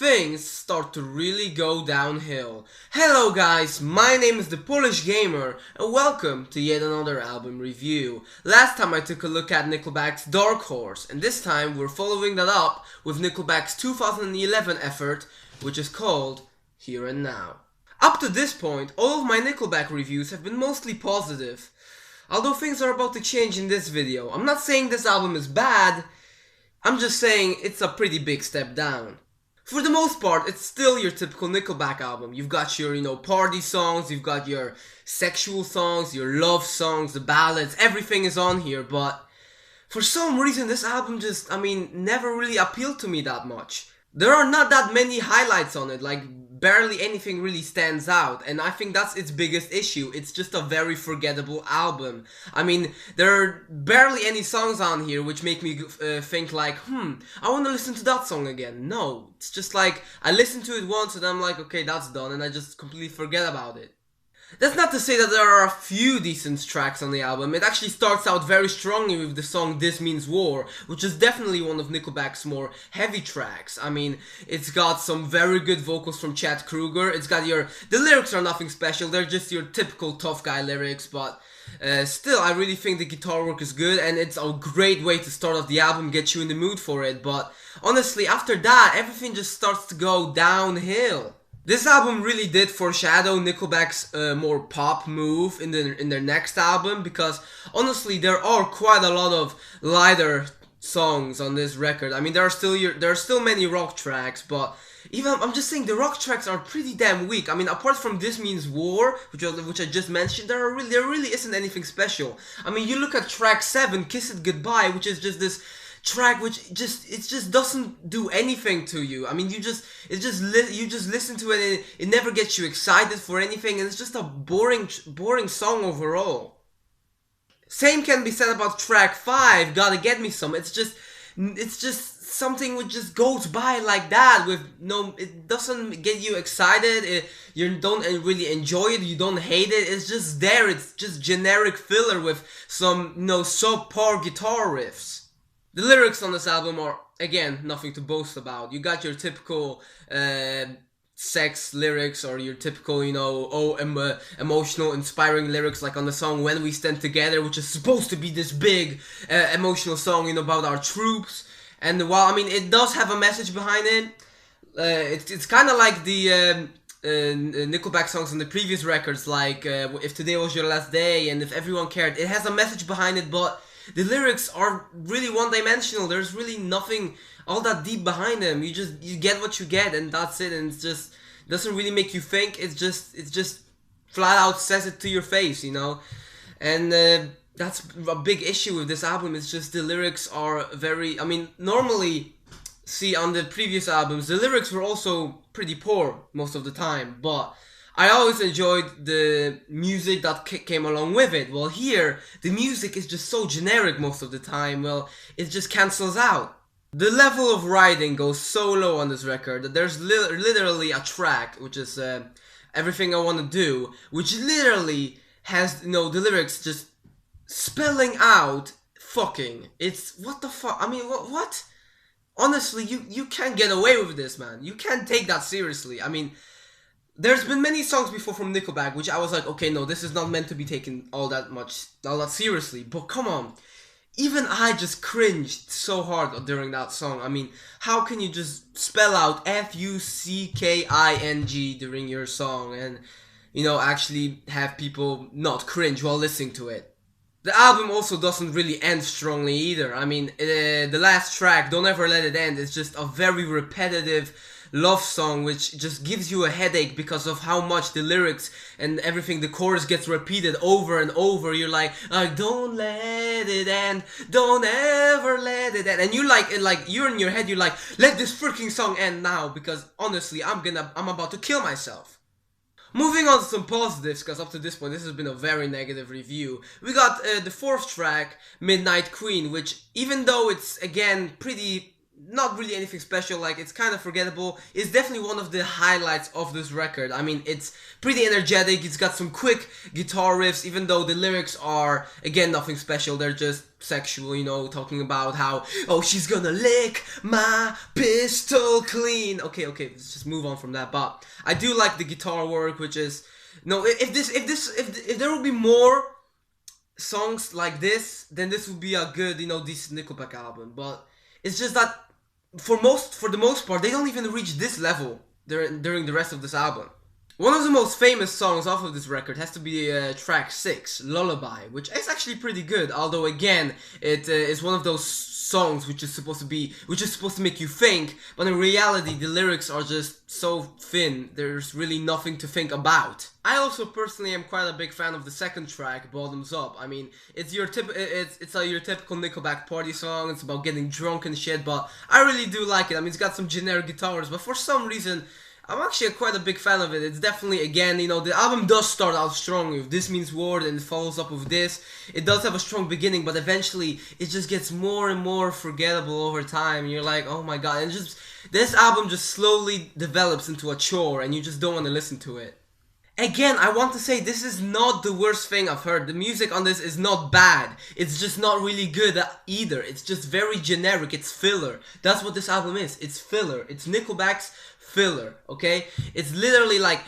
things start to really go downhill. Hello guys, my name is the Polish Gamer and welcome to yet another album review. Last time I took a look at Nickelback's Dark Horse, and this time we're following that up with Nickelback's 2011 effort, which is called Here and Now. Up to this point, all of my Nickelback reviews have been mostly positive. Although things are about to change in this video. I'm not saying this album is bad, I'm just saying it's a pretty big step down. For the most part, it's still your typical Nickelback album. You've got your, party songs, you've got your sexual songs, your love songs, the ballads, everything is on here, but for some reason this album just, never really appealed to me that much. There are not that many highlights on it, like barely anything really stands out, and I think that's its biggest issue. It's just a very forgettable album. There are barely any songs on here which make me think like, I want to listen to that song again. No, it's just like, I listen to it once and I'm like, okay, that's done, and I just completely forget about it. That's not to say that there are a few decent tracks on the album. It actually starts out very strongly with the song This Means War, which is definitely one of Nickelback's more heavy tracks. It's got some very good vocals from Chad Kroeger. It's got the lyrics are nothing special, they're just your typical tough guy lyrics, but still, I really think the guitar work is good, and it's a great way to start off the album, get you in the mood for it, but honestly, after that, everything just starts to go downhill. This album really did foreshadow Nickelback's more pop move in their next album, because honestly there are quite a lot of lighter songs on this record. There are still many rock tracks, but even I'm just saying the rock tracks are pretty damn weak. Apart from This Means War, which I just mentioned, there really isn't anything special. You look at track 7, Kiss It Goodbye, which is just this track which it just doesn't do anything to you. You just listen to it and it never gets you excited for anything, and it's just a boring song overall. Same can be said about track 5, Gotta Get Me Some. It's just something which just goes by like that, it doesn't get you excited, you don't really enjoy it, you don't hate it, it's just there, it's just generic filler with some, subpar guitar riffs. The lyrics on this album are, again, nothing to boast about. You got your typical sex lyrics, or your typical, emotional, inspiring lyrics, like on the song When We Stand Together, which is supposed to be this big, emotional song, about our troops. And while, it does have a message behind it, it's kind of like the Nickelback songs on the previous records, like If Today Was Your Last Day and If Everyone Cared. It has a message behind it, but the lyrics are really one-dimensional. There's really nothing all that deep behind them. You get what you get, and that's it. And it just doesn't really make you think. It's just flat out says it to your face, And that's a big issue with this album. It's just the lyrics are very. Normally, see, on the previous albums, the lyrics were also pretty poor most of the time, but I always enjoyed the music that came along with it. Well, here, the music is just so generic most of the time, it just cancels out. The level of writing goes so low on this record that there's literally a track, which is Everything I Wanna Do, which literally has, the lyrics just spelling out fucking. It's, what the fuck, what? Honestly, you can't get away with this, man. You can't take that seriously. There's been many songs before from Nickelback which I was like, okay, no, this is not meant to be taken all that seriously, but come on. Even I just cringed so hard during that song. How can you just spell out F-U-C-K-I-N-G during your song and, actually have people not cringe while listening to it? The album also doesn't really end strongly either. The last track, Don't Ever Let It End, is just a very repetitive love song which just gives you a headache because of how much the lyrics and everything, the chorus gets repeated over and over. You're like, don't let it end, don't ever let it end, and you're in your head, you're like, let this freaking song end now, because honestly, I'm about to kill myself. Moving on to some positives, because up to this point this has been a very negative review. We got the 4th track, Midnight Queen, which, even though it's again pretty not really anything special, like it's kind of forgettable. It's definitely one of the highlights of this record. I mean, it's pretty energetic, it's got some quick guitar riffs, even though the lyrics are, again, nothing special. They're just sexual, you know, talking about how, oh, she's gonna lick my pistol clean. Okay, let's just move on from that. But I do like the guitar work, which is, no, if there will be more songs like this, then this would be a good, you know, decent Nickelback album. But it's just that for the most part, they don't even reach this level during the rest of this album. One of the most famous songs off of this record has to be track 6, Lullaby, which is actually pretty good, although again, it is one of those songs which is supposed to make you think, but in reality the lyrics are just so thin, there's really nothing to think about. I also personally am quite a big fan of the second track, Bottoms Up. I mean, it's your typical Nickelback party song, it's about getting drunk and shit, but I really do like it. I mean, it's got some generic guitars, but for some reason, I'm actually quite a big fan of it. It's definitely, again, you know, the album does start out strong with This Means War and it follows up with this. It does have a strong beginning, but eventually it just gets more and more forgettable over time. You're like, oh my god, and just this album just slowly develops into a chore and you just don't want to listen to it. Again, I want to say this is not the worst thing I've heard. The music on this is not bad. It's just not really good either. It's just very generic. It's filler. That's what this album is. It's filler. It's Nickelback's filler, okay? It's literally like,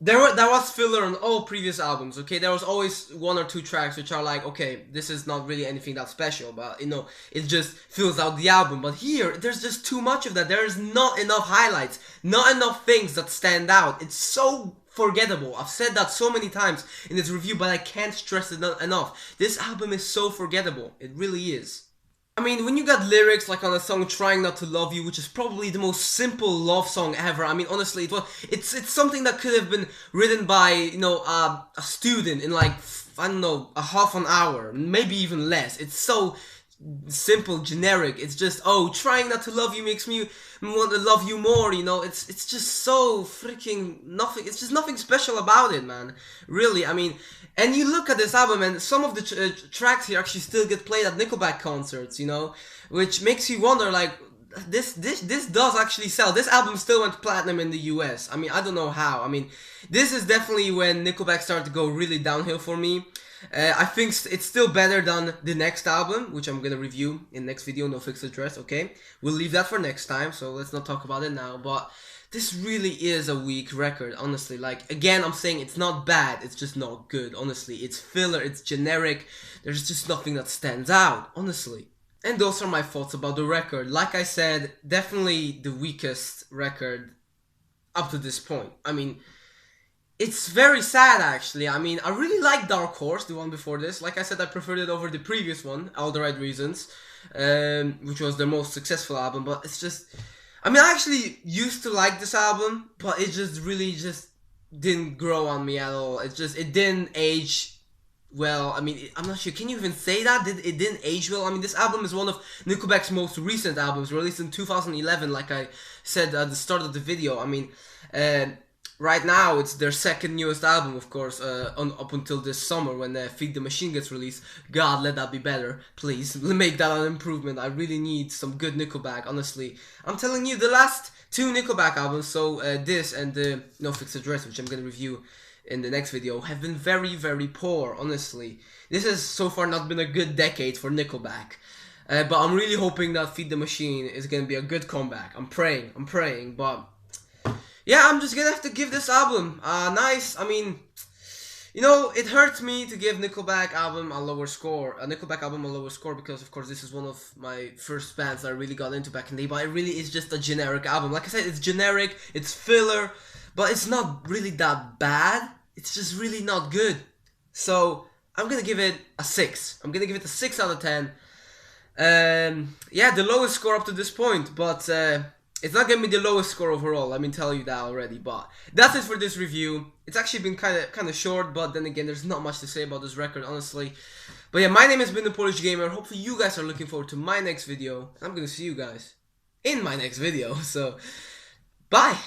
there was filler on all previous albums, okay? There was always 1 or 2 tracks which are like, okay, this is not really anything that special, but, you know, it just fills out the album. But here, there's just too much of that. There's not enough highlights, not enough things that stand out. It's so forgettable. I've said that so many times in this review, but I can't stress it enough. This album is so forgettable. It really is. I mean, when you got lyrics like on a song Trying Not to Love You, which is probably the most simple love song ever. I mean, honestly, it's something that could have been written by, you know, a student in like, I don't know, a half an hour, maybe even less. It's so simple, generic. It's just, oh, trying not to love you makes me want to love you more, you know. It's just so freaking nothing. It's just nothing special about it, man. Really, I mean, and you look at this album and some of the tracks here actually still get played at Nickelback concerts, you know, which makes you wonder, like, this does actually sell. This album still went platinum in the US. I mean, I don't know how. I mean, this is definitely when Nickelback started to go really downhill for me. I think it's still better than the next album, which I'm gonna review in next video, No Fixed Address, okay? We'll leave that for next time, so let's not talk about it now, but this really is a weak record, honestly. Like, again, I'm saying it's not bad, it's just not good, honestly. It's filler, it's generic, there's just nothing that stands out, honestly. And those are my thoughts about the record. Like I said, definitely the weakest record up to this point. I mean, it's very sad, actually. I mean, I really like Dark Horse, the one before this. Like I said, I preferred it over the previous one, All the Right Reasons, which was their most successful album. But it's just, I mean, I actually used to like this album, but it just really just didn't grow on me at all. It didn't age well. I mean, I'm not sure, can you even say that? It didn't age well? I mean, this album is one of Nickelback's most recent albums, released in 2011, like I said at the start of the video. I mean, right now, it's their second newest album, of course, up until this summer when Feed the Machine gets released. God, let that be better. Please, make that an improvement. I really need some good Nickelback, honestly. I'm telling you, the last 2 Nickelback albums, so this and the No Fixed Address, which I'm going to review in the next video, have been very, very poor, honestly. This has so far not been a good decade for Nickelback. But I'm really hoping that Feed the Machine is going to be a good comeback. I'm praying, but yeah, I'm just gonna have to give this album a nice, I mean, you know, it hurts me to give Nickelback album a lower score, because of course this is one of my first bands that I really got into back in the day, but it really is just a generic album. Like I said, it's generic, it's filler, but it's not really that bad, it's just really not good. So, I'm gonna give it a 6. I'm gonna give it a 6 out of 10. Yeah, the lowest score up to this point, but it's not gonna be the lowest score overall, let me tell you that already. But that's it for this review. It's actually been kind of short, but then again, there's not much to say about this record, honestly. But yeah, my name has been the Polish Gamer. Hopefully you guys are looking forward to my next video. I'm gonna see you guys in my next video. So, bye!